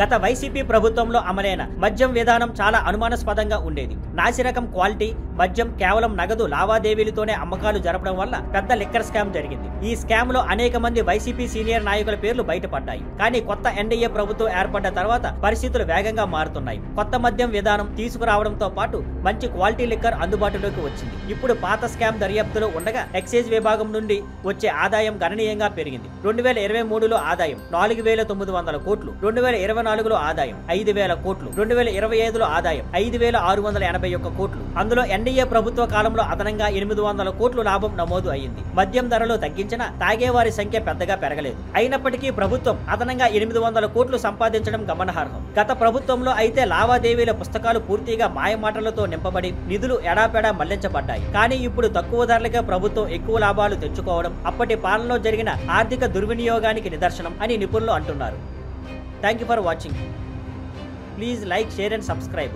గత వైసీపీ ప్రభుత్వంలో అమలైన మద్యం విధానం చాలా అనుమానాస్పదంగా ఉండేది. నాసిరకం క్వాలిటీ మద్యం కేవలం నగదు లావాదేవీలతోనే అమ్మకాలు జరపడం వల్ల పెద్ద లిక్కర్ స్కామ్ జరిగింది. ఈ స్కామ్ లో అనేక మంది వైసీపీ సీనియర్ నాయకుల పేర్లు బయటపడ్డాయి. కానీ కొత్త ఎన్డీఏ ప్రభుత్వం ఏర్పడ్డ తర్వాత పరిస్థితులు వేగంగా మారుతున్నాయి. కొత్త మద్యం విధానం తీసుకురావడంతో పాటు మంచి క్వాలిటీ లిక్కర్ అందుబాటులోకి వచ్చింది. ఇప్పుడు పాత స్కామ్ దర్యాప్తులో ఉండగా ఎక్సైజ్ విభాగం నుండి వచ్చే ఆదాయం గణనీయంగా పెరిగింది. 2023లో ఆదాయం 4,900 కోట్లు, 2024లో ఆదాయం 5,000 కోట్లు, 2025లో ఆదాయం 5,681 కోట్లు. అందులో ఎన్డీఏ ప్రభుత్వ కాలంలో అదనంగా 800 కోట్లు లాభం నమోదు అయింది. మద్యం ధరలు తగ్గించినా తాగేవారి సంఖ్య పెద్దగా పెరగలేదు. అయినప్పటికీ ప్రభుత్వం అదనంగా 800 కోట్లు సంపాదించడం గమనార్హం. గత ప్రభుత్వంలో అయితే లావాదేవీల పుస్తకాలు పూర్తిగా మాయమాటలతో నింపబడి నిధులు ఎడాపెడా మళ్లించబడ్డాయి. కానీ ఇప్పుడు తక్కువ ధరలకే ప్రభుత్వం ఎక్కువ లాభాలు తెచ్చుకోవడం అప్పటి పాలనలో జరిగిన ఆర్థిక దుర్వినియోగానికి నిదర్శనం అని నిపుణులు అంటున్నారు. Thank you for watching. Please like, share and subscribe.